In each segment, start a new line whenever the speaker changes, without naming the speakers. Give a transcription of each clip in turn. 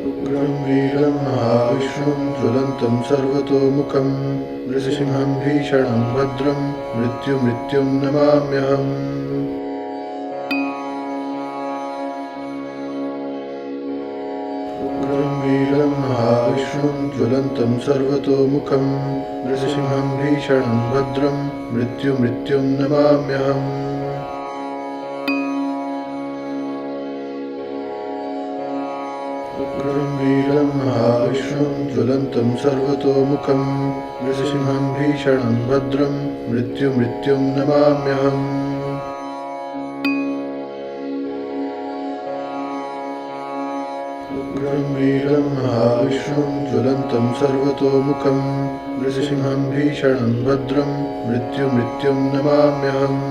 उग्रं वीरं महाविष्णुं ज्वलन्तं सर्वतोमुखं नृसिंहं भीषणं भद्रं मृत्युमृत्युं नमाम्यहम्। उग्रं वीरं महाविष्णुं ज्वलन्तं सर्वतोमुखं नृसिंहं भीषणं भद्रं मृत्युमृत्युं नमाम्यहम्। उग्रं वीरं महाविष्णुं ज्वलन्तं सर्वतोमुखं नृसिंहं भीषणं भद्रं मृत्युमृत्युं नमाम्यहम्। उग्रं वीरं महाविष्णुं ज्वलन्तं सर्वतोमुखं नृसिंहं भीषणं भद्रं मृत्युमृत्युं नमाम्यहम्।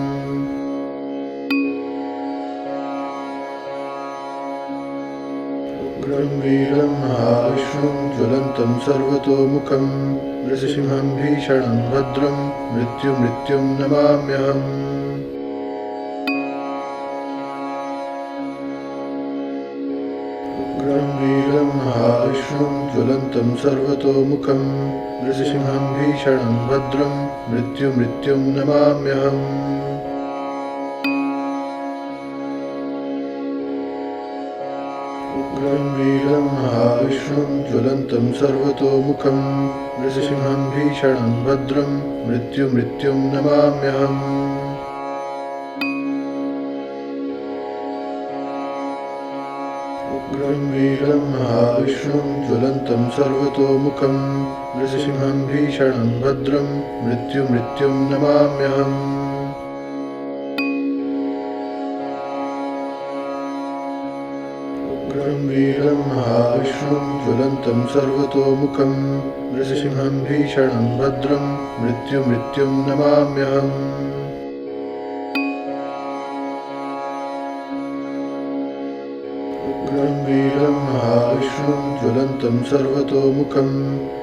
उग्रं वीरं महाविष्णुं ज्वलन्तं सर्वतोमुखं नृसिंहं भीषणं भद्रं मृत्युमृत्युं नमाम्यहम्। उग्रं वीरं महाविष्णुं ज्वलन्तं सर्वतोमुखं नृसिंहं भीषणं भद्रं मृत्युमृत्युं नमाम्यहम्। उग्रं वीरं महाविष्णुं ज्वलन्तं सर्वतोमुखं नृसिंहं भीषणं भद्रं मृत्युमृत्युं नमाम्यहम्। उग्रं वीरं महाविष्णुं ज्वलन्तं सर्वतोमुखं नृसिंहं भीषणं भद्रं मृत्युमृत्युं नमाम्यहम्। उग्रं वीरं महाविष्णुं ज्वलन्तं सर्वतोमुखं नृसिंहं भीषणं भद्रं मृत्युमृत्युं नमाम्यहम्। उग्रं वीरं महाविष्णुं ज्वलन्तं सर्वतोमुखं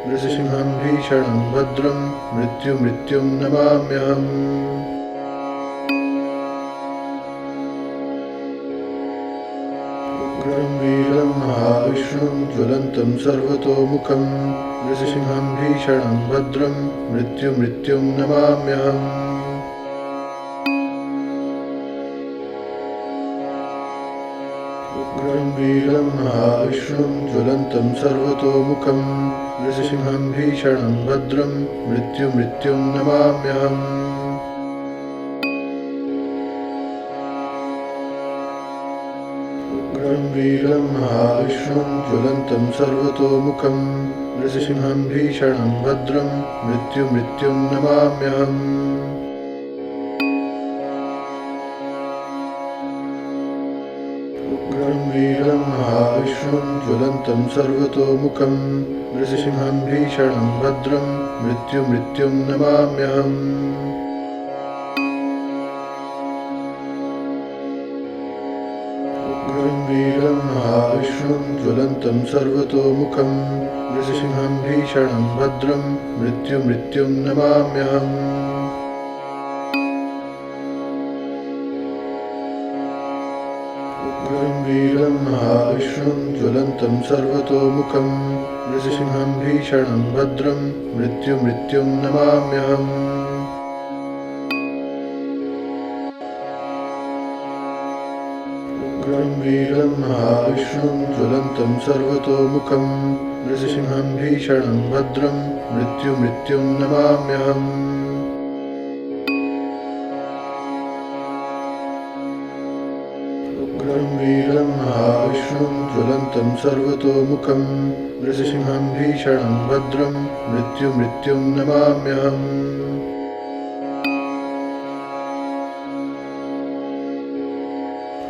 नृसिंहं भीषणं भद्रं मृत्युमृत्युं नमाम्यहम्। उग्रं वीरं महाविष्णुं ज्वलन्तं सर्वतोमुखं नृसिंहं भीषणं भद्रं मृत्युमृत्युं नमाम्यहम्। उग्रं वीरं महाविष्णुं ज्वलन्तं सर्वतोमुखं नृसिंहं भीषणं भद्रं मृत्युमृत्युं नमाम्यहम्। उग्रं वीरं महाविष्णुं ज्वलन्तं सर्वतोमुखं नृसिंहं भीषणं भद्रं मृत्युमृत्युं नमाम्यहम्। उग्रं वीरं महाविष्णुं ज्वलन्तं सर्वतोमुखं नृसिंहं भीषणं भद्रं मृत्युमृत्युं नमाम्यहम्। उग्रं वीरं महाविष्णुं ज्वलन्तं सर्वतोमुखं नृसिंहं भीषणं भद्रं मृत्युमृत्युं नमाम्यहम्। उग्रं वीरं महाविष्णुं ज्वलन्तं सर्वतोमुखं नृसिंहं भीषणं भद्रं मृत्युमृत्युं नमाम्यहम्। उग्रं वीरं महाविष्णुं ज्वलन्तं सर्वतोमुखं नृसिंहं भीषणं भद्रं मृत्युमृत्युं नमाम्यहम्। उग्रं वीरं महाविष्णुं ज्वलन्तं सर्वतोमुखं नृसिंहं भीषणं भद्रं मृत्युमृत्युं नमाम्यहम्।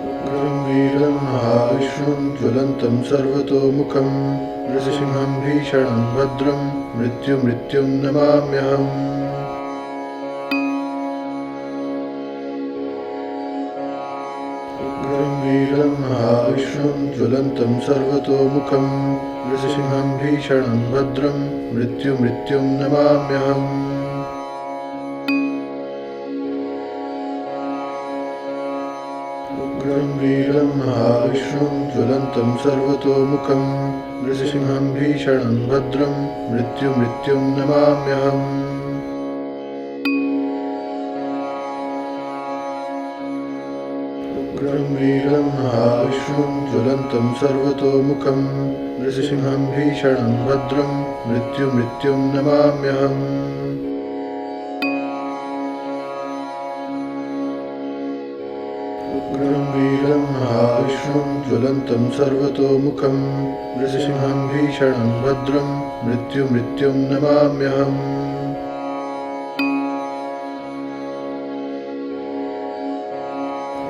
उग्रं वीरं महाविष्णुं ज्वलन्तं सर्वतोमुखं नृसिंहं भीषणं भद्रं मृत्युमृत्युं नमाम्यहम्। उग्रं वीरं महाविष्णुं ज्वलन्तं सर्वतोमुखं नृसिंहं भीषणं भद्रं मृत्युमृत्युं नमाम्यहम्। उग्रं वीरं महाविष्णुं ज्वलन्तं सर्वतोमुखं नृसिंहं भीषणं भद्रं मृत्युमृत्युं नमाम्यहम्। उग्रं वीरं महाविष्णुं ज्वलन्तं सर्वतोमुखं नृसिंहं भीषणं भद्रं मृत्युमृत्युं नमाम्यहम्। उग्रं वीरं महाविष्णुं ज्वलन्तं सर्वतोमुखं नृसिंहं भीषणं भद्रं मृत्युमृत्युं नमाम्यहम्।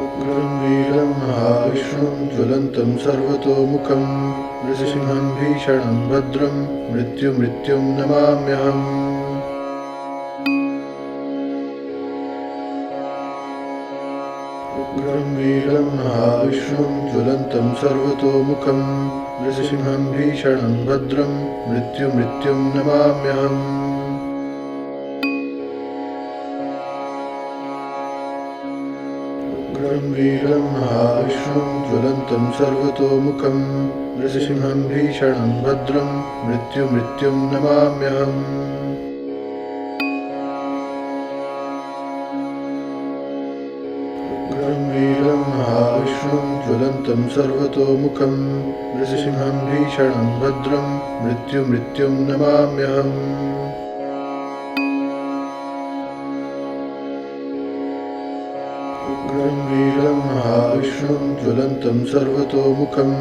उग्रं वीरं महाविष्णुं ज्वलन्तं सर्वतोमुखं नृसिंहं भीषणं भद्रं मृत्युमृत्युं नमाम्यहम्। उग्रं वीरं महाविष्णुं ज्वलन्तं सर्वतोमुखं नृसिंहं भीषणं भद्रं मृत्युमृत्युं नमाम्यहम्। उग्रं वीरं महाविष्णुं ज्वलन्तं सर्वतोमुखं नृसिंहं भीषणं भद्रं मृत्युमृत्युं नमाम्यहम्। उग्रं वीरं महाविष्णुं ज्वलन्तं सर्वतोमुखं नृसिंहं भीषणं भद्रं मृत्युमृत्युं नमाम्यहम्। उग्रं वीरं महाविष्णुं ज्वलन्तं सर्वतोमुखं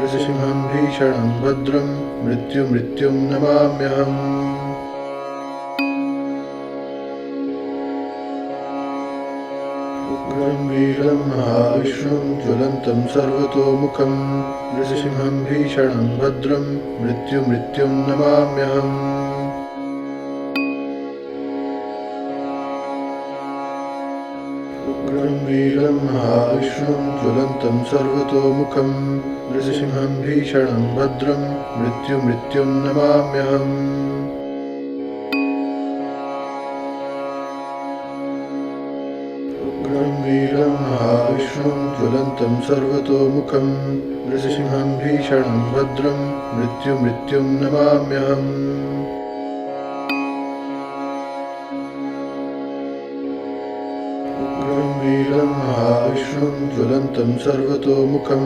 नृसिंहं भीषणं भद्रं मृत्युमृत्युं नमाम्यहम्। उग्रं वीरं महाविष्णुं ज्वलन्तं सर्वतोमुखं नृसिंहं भीषणं भद्रं मृत्युमृत्युं नमाम्यहम्। उग्रं वीरं महाविष्णुं ज्वलन्तं सर्वतोमुखं नृसिंहं भीषणं भद्रं मृत्युमृत्युं नमाम्यहम्। उग्रं वीरं महाविष्णुं ज्वलन्तं सर्वतोमुखं नृसिंहं भीषणं भद्रं मृत्युमृत्युं नमाम्यहम्। उग्रं वीरं महाविष्णुं ज्वलन्तं सर्वतोमुखं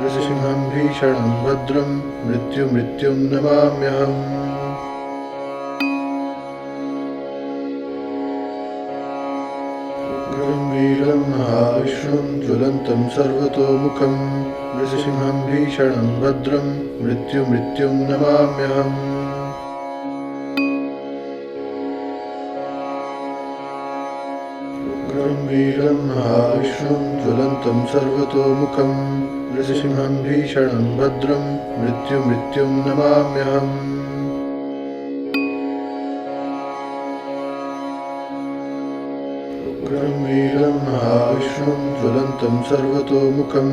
नृसिंहं भीषणं भद्रं मृत्युमृत्युं नमाम्यहम्। उग्रं वीरं महाविष्णुं ज्वलन्तं सर्वतोमुखं नृसिंहं भीषणं भद्रं मृत्युमृत्युं नमाम्यहम्। उग्रं वीरं महाविष्णुं ज्वलन्तं सर्वतोमुखं नृसिंहं भीषणं भद्रं मृत्युमृत्युं नमाम्यहम्। उग्रं वीरं महाविष्णुं ज्वलन्तं सर्वतोमुखं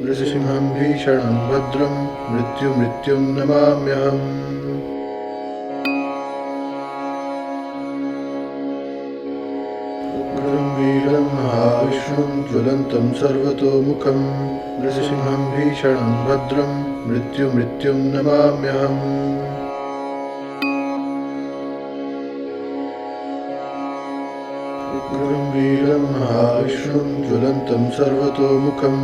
नृसिंहं भीषणं भद्रं मृत्युमृत्युं नमाम्यहम्। उग्रं वीरं महाविष्णुं ज्वलन्तं सर्वतोमुखं नृसिंहं भीषणं भद्रं मृत्युमृत्युं नमाम्यहम्। उग्रं वीरं महाविष्णुं ज्वलन्तं सर्वतोमुखं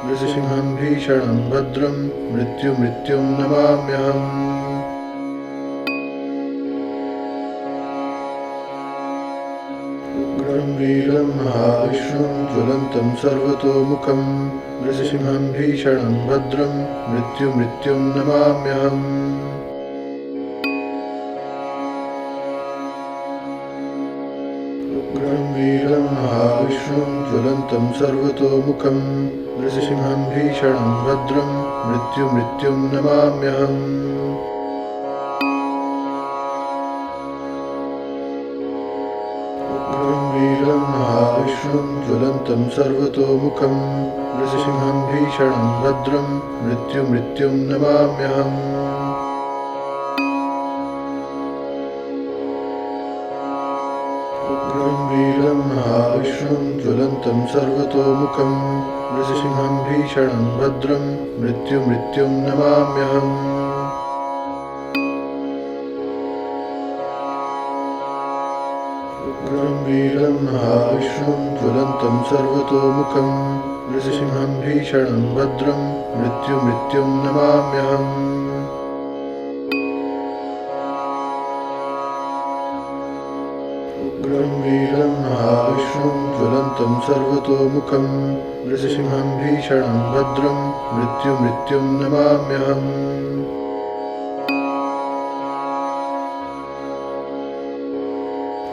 नृसिंहं भीषणं भद्रं मृत्युमृत्युं नमाम्यहम्। उग्रं वीरं महाविष्णुं ज्वलन्तं सर्वतोमुखं नृसिंहं भीषणं भद्रं मृत्युमृत्युं नमाम्यहम्। उग्रं वीरं महाविष्णुं ज्वलन्तं सर्वतोमुखं नृसिंहं भीषणं भद्रं मृत्युमृत्युं नमाम्यहम्। उग्रं वीरं महाविष्णुं ज्वलन्तं सर्वतोमुखं नृसिंहं भीषणं भद्रं मृत्युमृत्युं नमाम्यहम्। उग्रं वीरं महाविष्णुं ज्वलन्तं सर्वतोमुखं नृसिंहं भीषणं भद्रं मृत्युमृत्युं नमाम्यहम्। उग्रं वीरं महाविष्णुं ज्वलन्तं सर्वतोमुखं नृसिंहं भीषणं भद्रं मृत्युमृत्युं नमाम्यहम्। उग्रं वीरं महाविष्णुं ज्वलन्तं सर्वतोमुखं नृसिंहं भीषणं भद्रं मृत्युमृत्युं नमाम्यहम्।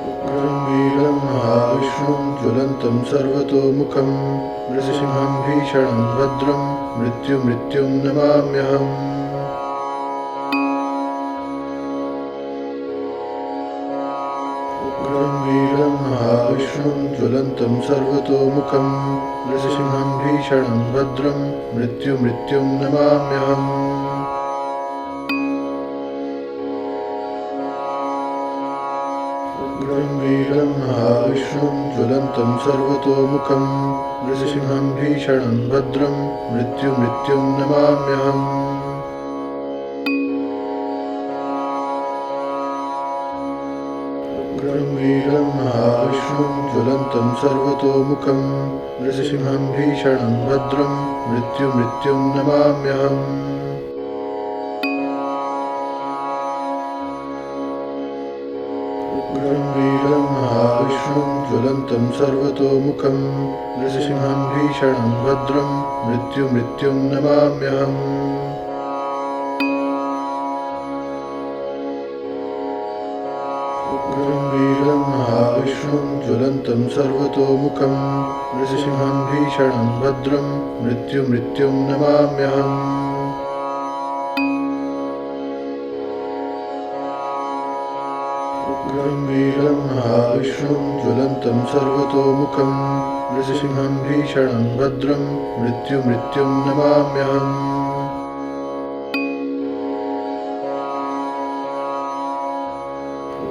उग्रं वीरं महाविष्णुं ज्वलन्तं सर्वतोमुखं नृसिंहं भीषणं भद्रं मृत्युमृत्युं नमाम्यहम्। उग्रं वीरं महाविष्णुं ज्वलन्तं सर्वतोमुखं नृसिंहं भीषणं भद्रं मृत्युमृत्युं नमाम्यहम्। उग्रं वीरं महाविष्णुं ज्वलन्तं सर्वतोमुखं नृसिंहं भीषणं भद्रं मृत्युमृत्युं नमाम्यहम्। उग्रं वीरं महाविष्णुं ज्वलन्तं सर्वतोमुखं नृसिंहं भीषणं भद्रं मृत्युमृत्युं नमाम्यहम्। उग्रं वीरं महाविष्णुं ज्वलन्तं सर्वतोमुखं नृसिंहं भीषणं भद्रं मृत्युमृत्युं नमाम्यहम्। उग्रं वीरं महाविष्णुं ज्वलन्तं सर्वतोमुखं नृसिंहं भीषणं भद्रं मृत्युमृत्युं नमाम्यहम्। उग्रं वीरं महाविष्णुं ज्वलन्तं सर्वतोमुखं नृसिंहं भीषणं भद्रं मृत्युमृत्युं नमाम्यहम्।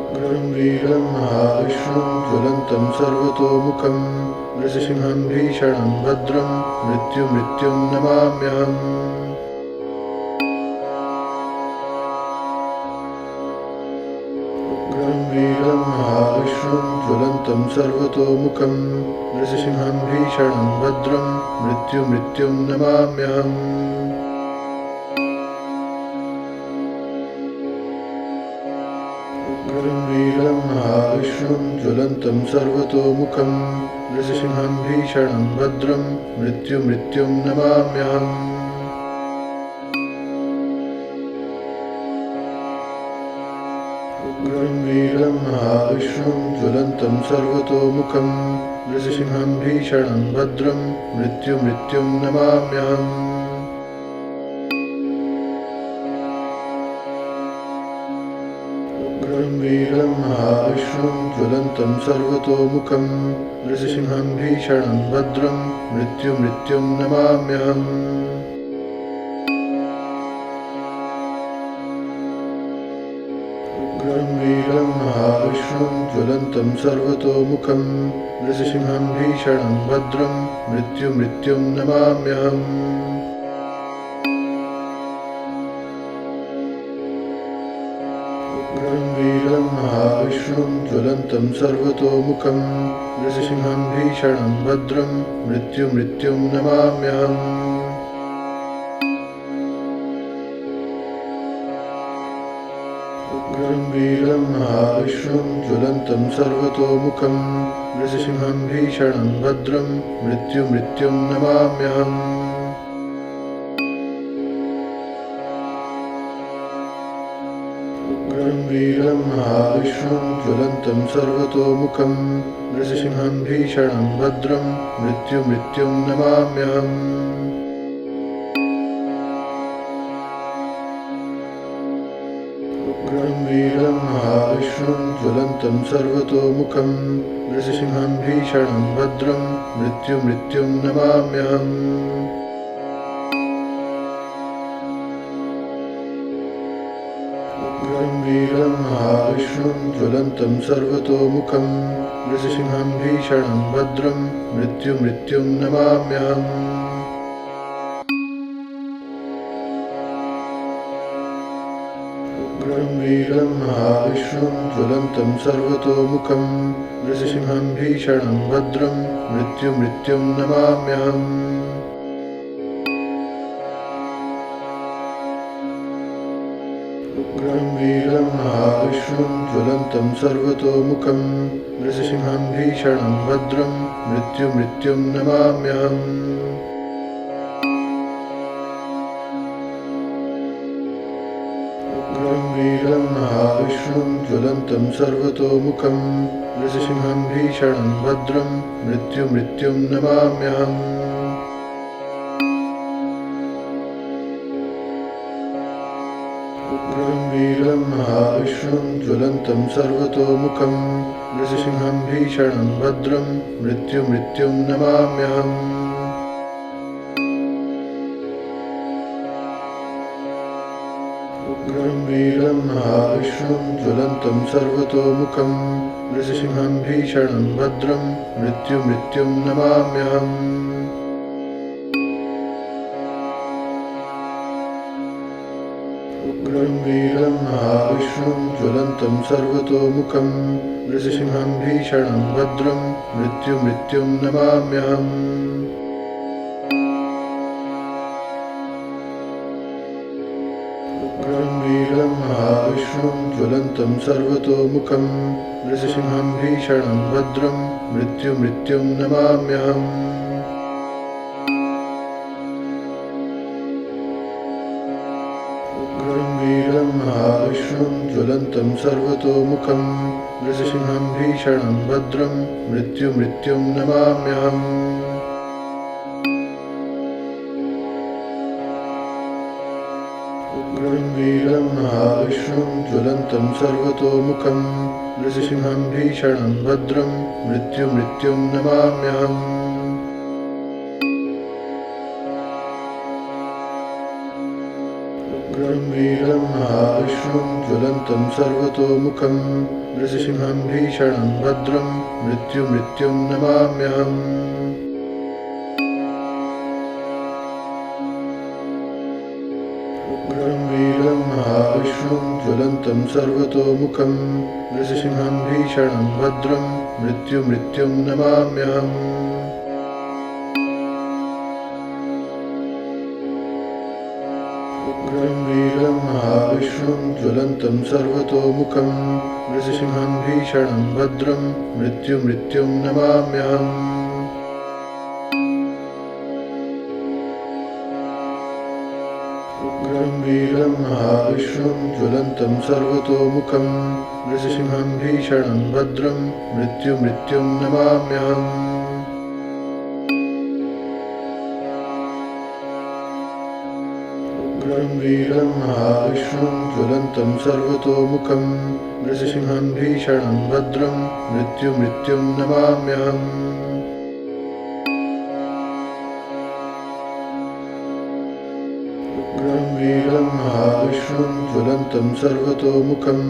उग्रं वीरं महाविष्णुं ज्वलन्तं सर्वतोमुखं नृसिंहं भीषणं भद्रं मृत्युमृत्युं नमाम्यहम्। उग्रं वीरं महाविष्णुं ज्वलन्तं सर्वतोमुखं नृसिंहं भीषणं भद्रं मृत्युमृत्युं नमाम्यहम्। उग्रं वीरं महाविष्णुं ज्वलन्तं सर्वतोमुखं नृसिंहं भीषणं भद्रं मृत्युमृत्युं नमाम्यहम्। उग्रं वीरं महाविष्णुं ज्वलन्तं सर्वतोमुखं नृसिंहं भीषणं भद्रं मृत्युमृत्युं नमाम्यहम्। उग्रं वीरं महाविष्णुं ज्वलन्तं सर्वतोमुखं नृसिंहं भीषणं भद्रं मृत्युमृत्युं नमाम्यहम्। उग्रं वीरं महाविष्णुं ज्वलन्तं सर्वतोमुखं नृसिंहं भीषणं भद्रं मृत्युमृत्युं नमाम्यहम्। उग्रं वीरं महाविष्णुं ज्वलन्तं सर्वतोमुखं नृसिंहं भीषणं भद्रं मृत्युमृत्युं नमाम्यहम्। उग्रं वीरं महाविष्णुं ज्वलन्तं सर्वतोमुखं नृसिंहं भीषणं भद्रं मृत्युमृत्युं नमाम्यहम्। उग्रं वीरं महाविष्णुं ज्वलन्तं सर्वतोमुखं नृसिंहं भीषणं भद्रं मृत्युमृत्युं नमाम्यहम्। उग्रं वीरं महाविष्णुं ज्वलन्तं सर्वतोमुखं नृसिंहं भीषणं भद्रं मृत्युमृत्युं नमाम्यहम्। उग्रं वीरं महाविष्णुं ज्वलन्तं सर्वतोमुखं नृसिंहं भीषणं भद्रं मृत्युमृत्युं नमाम्यहम्। उग्रं वीरं महाविष्णुं ज्वलन्तं सर्वतोमुखं नृसिंहं भीषणं भद्रं मृत्युं नमाम्यहम्। उग्रं वीरं महाविष्णुं ज्वलन्तं सर्वतोमुखं नृसिंहं भीषणं भद्रं मृत्युं नमाम्यहम्। उग्रं वीरं महाविष्णुं ज्वलन्तं सर्वतोमुखं नृसिंहं भीषणं भद्रं मृत्युं नमाम्यहम्। उग्रं वीरं महाविष्णुं ज्वलन्तं सर्वतोमुखं नृसिंहं भीषणं भद्रं मृत्युं नमाम्यहम्। उग्रं वीरं महाविष्णुं ज्वलन्तं सर्वतोमुखं नृसिंहं भीषणं भद्रं मृत्युं नमाम्यहम्। उग्रं वीरं महाविष्णुं ज्वलन्तं सर्वतोमुखं नृसिंहं भीषणं भद्रं मृत्युं नमाम्यहम्। उग्रं वीरं महाविष्णुं ज्वलन्तं सर्वतोमुखं नृसिंहं भीषणं भद्रं मृत्युं नमाम्यहम्। उग्रं वीरं महाविष्णुं ज्वलन्तं सर्वतोमुखं नृसिंहं भीषणं भद्रं मृत्युं नमाम्यहम्। उग्रं वीरं महाविष्णुं ज्वलन्तं सर्वतोमुखं नृसिंहं भीषणं भद्रं मृत्युं नमाम्यहम्। उग्रं वीरं महाविष्णुं ज्वलन्तं सर्वतोमुखं नृसिंहं भीषणं भद्रं मृत्युं नमाम्यहम्। उग्रं वीरं महाविष्णुं ज्वलन्तं सर्वतोमुखं नृसिंहं भीषणं भद्रं मृत्युं नमाम्यहम्। उग्रं वीरं महाविष्णुं ज्वलन्तं सर्वतोमुखं नृसिंहं भीषणं भद्रं मृत्युं नमाम्यहम्। उग्रं वीरं महाविष्णुं ज्वलन्तं सर्वतोमुखं नृसिंहं भीषणं भद्रं मृत्युं नमाम्यहम्। उग्रं वीरं महाविष्णुं ज्वलन्तं सर्वतोमुखं नृसिंहं भीषणं भद्रं मृत्युं नमाम्यहम्। उग्रं वीरं महाविष्णुं ज्वलन्तं सर्वतोमुखं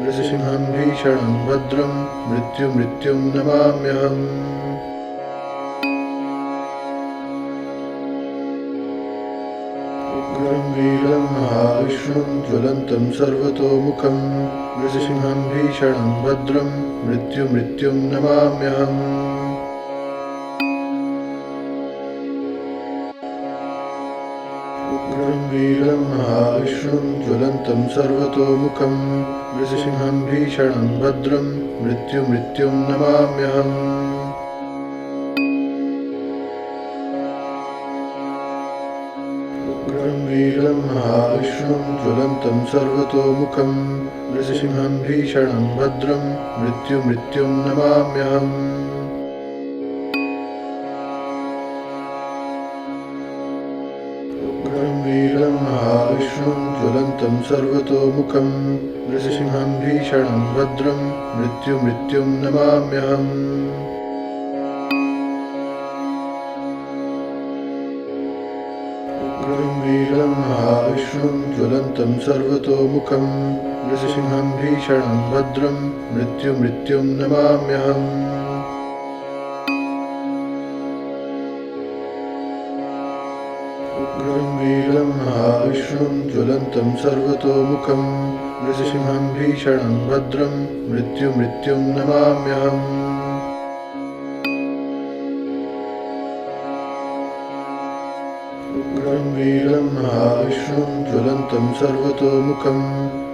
नृसिंहं भीषणं भद्रं मृत्युं नमाम्यहम्। उग्रं वीरं महाविष्णुं ज्वलन्तं सर्वतोमुखं नृसिंहं भीषणं भद्रं मृत्युं नमाम्यहम्। उग्रं वीरं महाविष्णुं ज्वलन्तं सर्वतोमुखं नृसिंहं भीषणं भद्रं मृत्युं नमाम्यहम्। उग्रं वीरं महाविष्णुं ज्वलन्तं सर्वतोमुखं नृसिंहं भीषणं भद्रं मृत्युं नमाम्यहम्। उग्रं वीरं महाविष्णुं ज्वलन्तं सर्वतोमुखं नृसिंहं भीषणं भद्रं मृत्युं नमाम्यहम्। उग्रं वीरं महाविष्णुं ज्वलन्तं सर्वतोमुखं नृसिंहं भीषणं भद्रं मृत्युं नमाम्यहम्। उग्रं वीरं महाविष्णुं ज्वलन्तं सर्वतोमुखं नृसिंहं भीषणं भद्रं मृत्युमृत्युं नमाम्यहम्। उग्रं वीरं महाविष्णुं ज्वलन्तं सर्वतोमुखं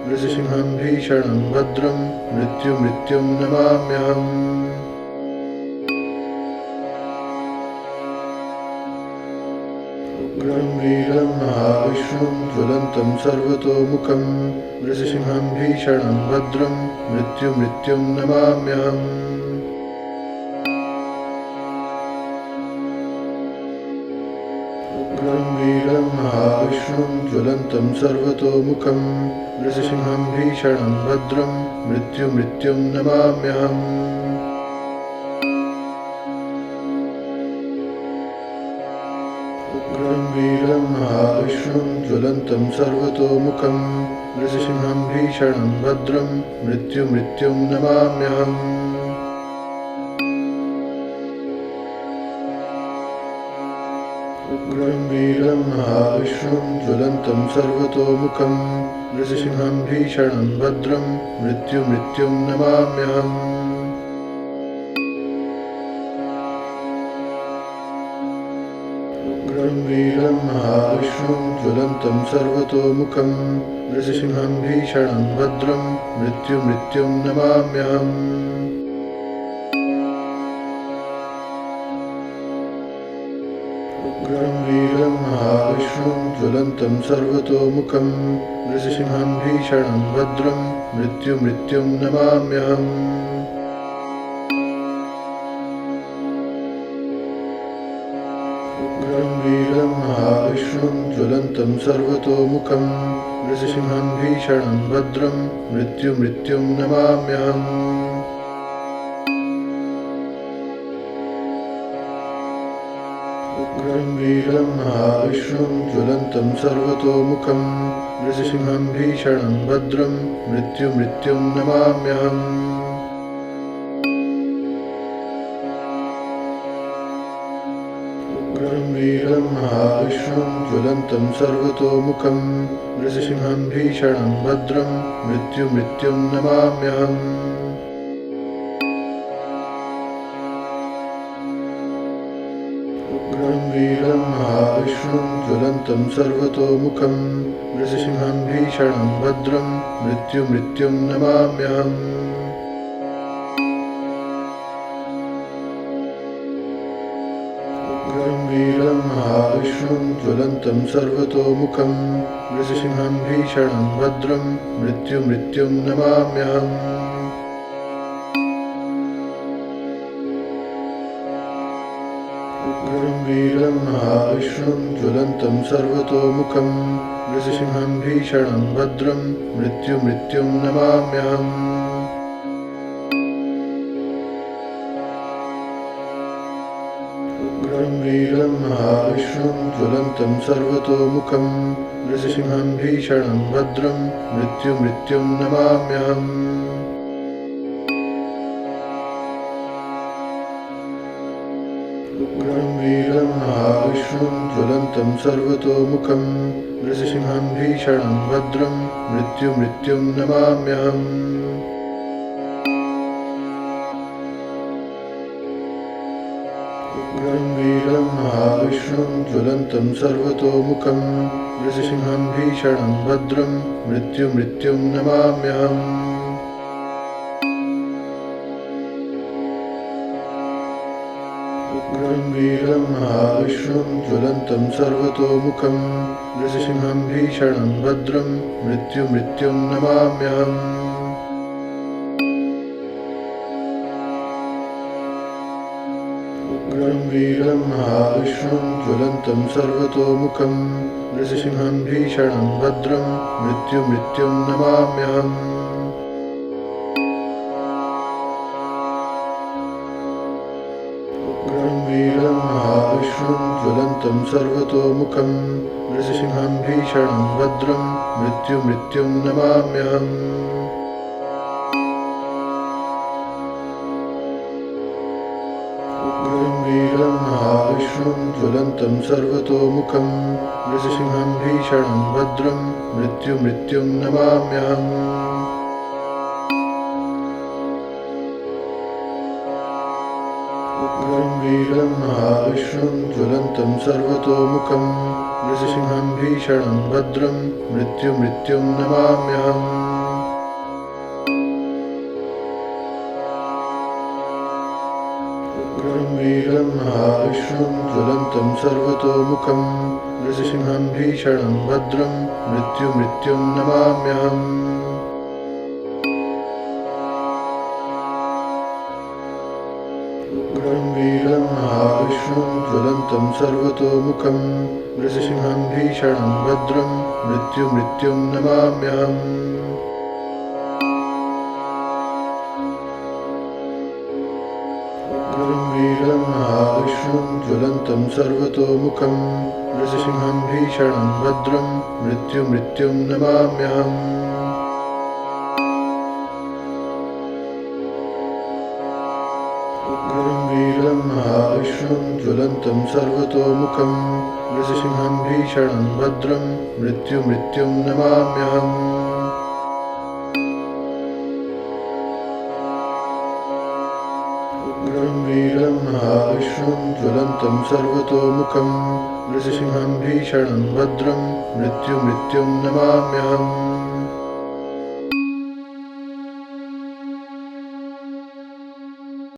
नृसिंहं भीषणं भद्रं मृत्युमृत्युं नमाम्यहम्। उग्रं वीरं महाविष्णुं ज्वलन्तं सर्वतोमुखं नृसिंहं भीषणं भद्रं मृत्युमृत्युं नमाम्यहम्। उग्रं वीरं महाविष्णुं ज्वलन्तं सर्वतोमुखं नृसिंहं भीषणं भद्रं मृत्युमृत्युं नमाम्यहम्। उग्रं वीरं महाविष्णुं ज्वलन्तं सर्वतोमुखं नृसिंहं भीषणं भद्रं मृत्युमृत्युं नमाम्यहम्। उग्रं वीरं महाविष्णुं ज्वलन्तं सर्वतोमुखं नृसिंहं भीषणं भद्रं मृत्युमृत्युं नमाम्यहम्। उग्रं वीरं महाविष्णुं ज्वलन्तं सर्वतोमुखं नृसिंहं भीषणं भद्रं मृत्युमृत्युं नमाम्यहम्। उग्रं वीरं महाविष्णुं ज्वलन्तं सर्वतोमुखं नृसिंहं भीषणं भद्रं मृत्युमृत्युं नमाम्यहम्। उग्रं वीरं महाविष्णुं ज्वलन्तं सर्वतोमुखं नृसिंहं भीषणं भद्रं मृत्युमृत्युं नमाम्यहम्। उग्रं वीरं महाविष्णुं ज्वलन्तं सर्वतोमुखं नृसिंहं भीषणं भद्रं मृत्युमृत्युं नमाम्यहम्। उग्रं वीरं महाविष्णुं ज्वलन्तं सर्वतोमुखं नृसिंहं भीषणं भद्रं मृत्युमृत्युं नमाम्यहम्। उग्रं वीरं महाविष्णुं ज्वलन्तं सर्वतोमुखं नृसिंहं भीषणं भद्रं मृत्युमृत्युं नमाम्यहम्। उग्रं वीरं महाविष्णुं ज्वलन्तं सर्वतोमुखं नृसिंहं भीषणं भद्रं मृत्युमृत्युं नमाम्यहम्। उग्रं वीरं महाविष्णुं ज्वलन्तं सर्वतोमुखं नृसिंहं भीषणं भद्रं मृत्युमृत्युं नमाम्यहम्। उग्रं वीरं महाविष्णुं ज्वलन्तं सर्वतोमुखं नृसिंहं भीषणं भद्रं मृत्युमृत्युं नमाम्यहम्। उग्रं वीरं महाविष्णुं ज्वलन्तं सर्वतोमुखं नृसिंहं भीषणं भद्रं मृत्युमृत्युं नमाम्यहम्। उग्रं वीरं महाविष्णुं ज्वलन्तं सर्वतोमुखं नृसिंहं भीषणं भद्रं मृत्युमृत्युं नमाम्यहम्। उग्रं वीरं महाविष्णुं ज्वलन्तं सर्वतोमुखं नृसिंहं भीषणं भद्रं मृत्युमृत्युं नमाम्यहम्। उग्रं वीरं महाविष्णुं ज्वलन्तं सर्वतोमुखं नृसिंहं भीषणं भद्रं मृत्युमृत्युं नमाम्यहम्। उग्रं वीरं महाविष्णुं ज्वलन्तं सर्वतोमुखं नृसिंहं भीषणं भद्रं मृत्युमृत्युं नमाम्यहम्। उग्रं वीरं महाविष्णुं महाविष्णुं ज्वलन्तं सर्वतोमुखं नृसिंहं भीषणं भद्रं मृत्युं नमाम्यहम्। उग्रं वीरं महाविष्णुं ज्वलन्तं सर्वतोमुखं नृसिंहं भीषणं भद्रं मृत्युं नमाम्यहम्। उग्रं वीरं महाविष्णुं ज्वलन्तं सर्वतोमुखं नृसिंहं भीषणं भद्रं मृत्युं नमाम्यहम्। उग्रं वीरं महाविष्णुं ज्वलन्तं सर्वतोमुखं नृसिंहं भीषणं भद्रं मृत्युं नमाम्यहम्। उग्रं वीरं महाविष्णुं ज्वलन्तं सर्वतोमुखं नृसिंहं भीषणं भद्रं मृत्युं नमाम्यहम्। उग्रं वीरं महाविष्णुं ज्वलन्तं सर्वतोमुखं नृसिंहं भीषणं भद्रं मृत्युं नमाम्यहम्। उग्रं वीरं महाविष्णुं ज्वलन्तं सर्वतोमुखं नृसिंहं भीषणं भद्रं मृत्युं नमाम्यहम्।